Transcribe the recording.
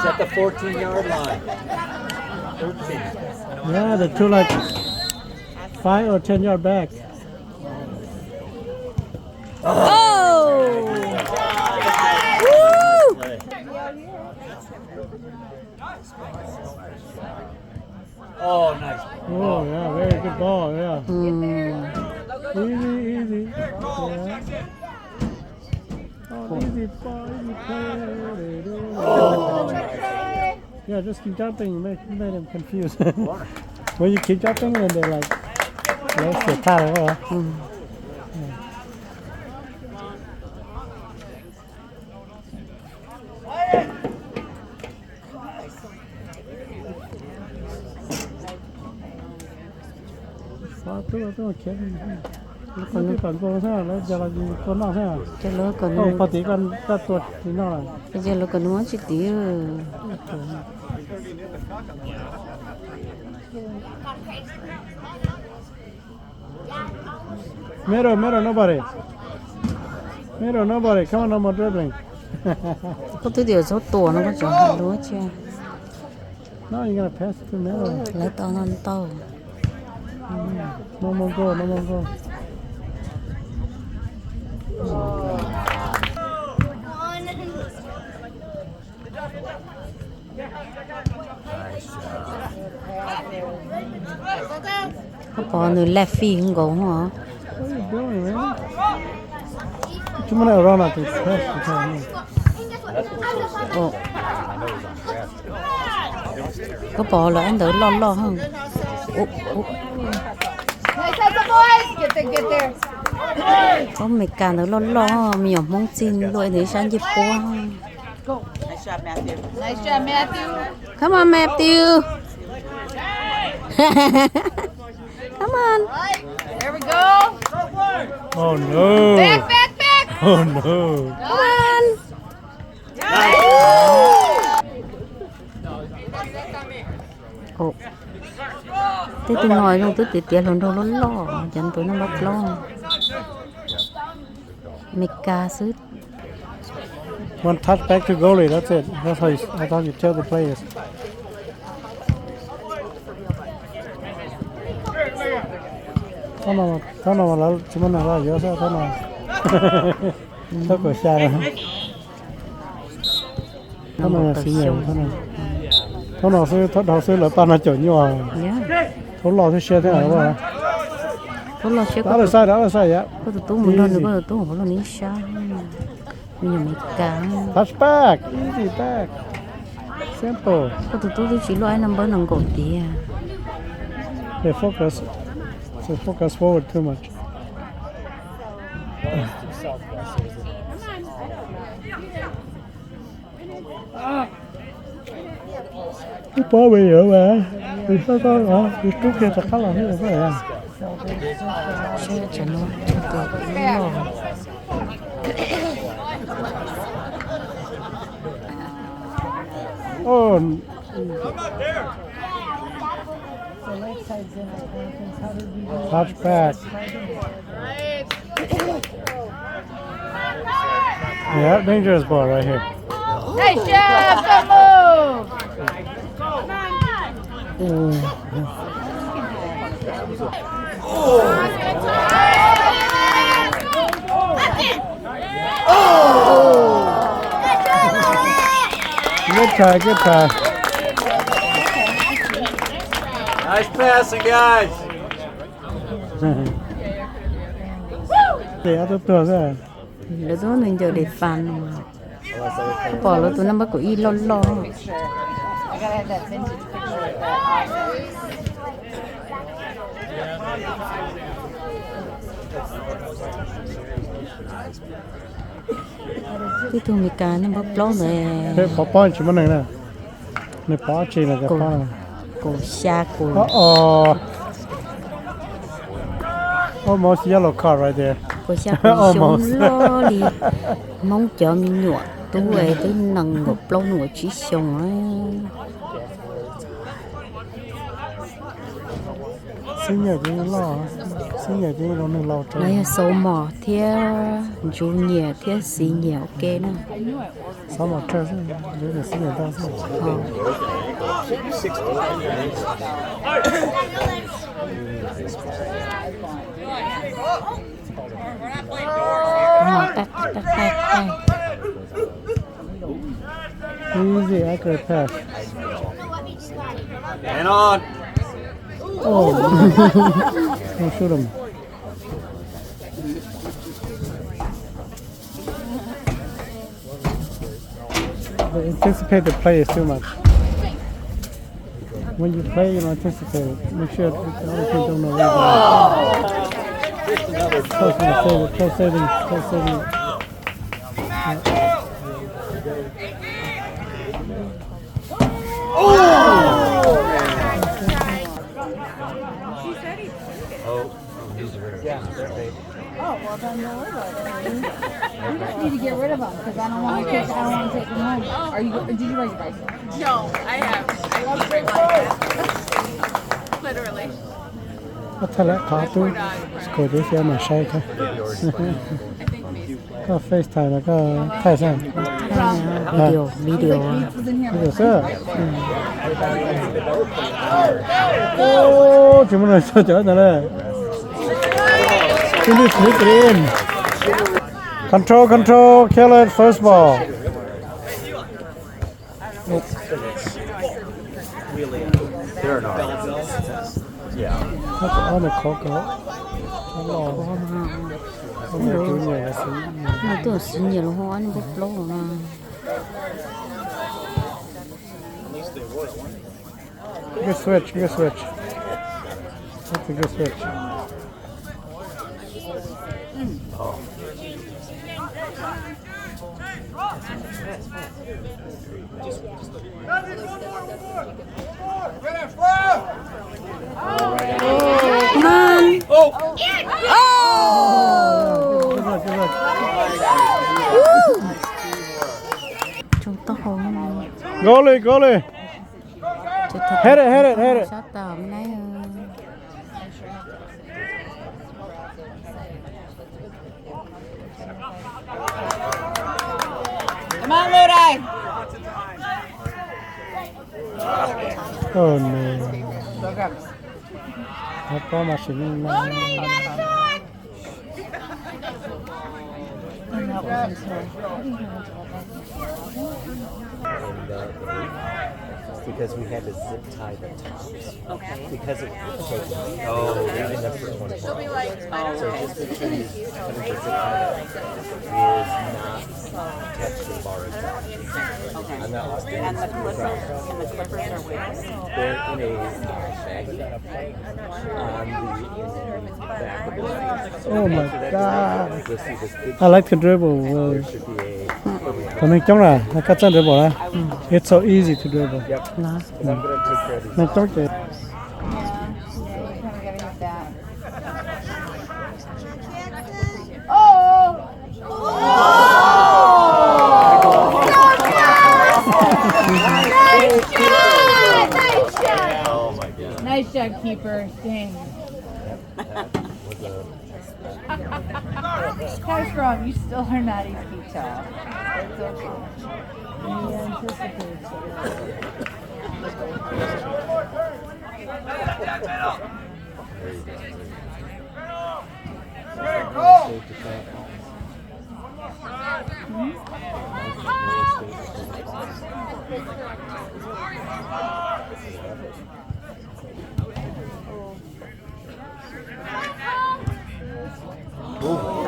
at the 14-yard line. 13. Yeah, they're too like 5 or 10 yard back. Oh! Oh, nice. Oh, yeah, very good ball, yeah. Easy. Yeah. Oh, easy ball, easy play. Oh. Yeah, just keep jumping, you made them confused. When you keep jumping, then they're like, let's get tired of it. Tôi kiếm con cô thế nào giờ là con nào thế nào cho nó còn có tí con ta tuột tí nào là bây giờ nó còn muốn chỉ tí Miro, nobody. Come on, no more dribbling. có thứ điều số tổ nó có chỗ hạt lúa chưa No, you're gonna pass it to Miro. lấy to non to No more go. có bỏ người left phi không có hả What are you doing, man? Cuma nak orang nak tu pass to him. ồ có bỏ là anh đỡ lo hơn có mấy cả đỡ lo mình mong xin đuổi để sang dịp qua Nice job, Matthew. come on Matthew come on There we go. Oh no! Back. Oh no! come on ồ thế tôi ngồi luôn tôi tiệt luôn đâu lo chẳng tôi nó mất lo mekas One touch back to goalie. That's it. That's how I thought you tell the players. Thằng nào mà chúng mình là giờ sao thằng nào? Sao có xa rồi? Thằng nào là xí nhiều thằng nào xí là ta là chỗ nhỏ. Thằng nào xí xe thế nào vậy? thằng nào xí Đó là sai vậy. có tụi mình lo được có tụi mình lo nín sao nhiều mekas Touch back, easy back, simple. có tụi tôi chỉ lo năm bữa nằm gội tía They focus forward too much. Cái bó bây giờ mà vì sao có vì trước kia ta khá là thế này phải à? cho nó lo Oh, touch back. Yeah, dangerous ball right here. Nice job. Good move. Good try. Nice passing, guys. Để tôi ra. lúc đó mình giờ để phàn bỏ là tụi nó bắt có y lo cái tụi mình cá nó bắt lót rồi Thế có point chỉ một này nè. Này bỏ chỉ là cái point. cổ xa cổ Almost yellow card right there. cổ xa cổ sống lo đi mong chờ mình nhọ tôi về tôi nằng ngọc lâu ngồi chỉ sống ấy Xin nhờ cái lo. xí nhà chứ nó nâng lâu trời. Lấy số mỏ thiết chú nhẹ thiết xí nhẹ ok nữa. Sáu một trời chứ, dưới là xí nhà ta chứ. Tắt đây. Easy, accurate pass. And on. Oh, don't shoot him. They anticipate the play is too much. When you play, you don't anticipate it. Make sure the other team don't know where you're going. Close saving. Oh, well then no worry about it. You just need to get rid of them because I don't want to take them home. Are you? Did you ride your bicycle? No, I have. I keep right like that. Literally. Có thể là có tôi có thể sẽ mà sai thôi. I think Facebook. Có FaceTime là có thay sao? Video. Video sơ. Ô, chúng mình sao chở nữa đây? Finish green. Control, kill it, first ball. They're not. Yeah. That's on the coco. Hello. Không được chú nhẹ xí. Nó tưởng xí nhẹ nó hoa nó bốc lâu mà. Good switch. That's a good switch. Come on. Oh. Good luck. Chúng ta không. Goalie. Hit it. Sát tàu bên này. Come on, Luday. Oh no. Nó có mà xử lý mà. Because we had to zip tie the tops. Okay. Because it was taken. Oh, leaving them for 24 She'll be like, So just make sure you having to zip tie that is not attached to the bar itself. Okay. And the clippers are where? They're in a bag on the back of the Oh my god. You'll see this big I like to dribble. there should be a Tụi mình chống là nó cắt chân dribble đó. It's so easy to dribble. Yep. Là. I'm gonna take care of these. Nó chống kìa. Nice shot, keeper. Dang. How's wrong? You still are not 8 feet tall. It's okay. You anticipate Ooh.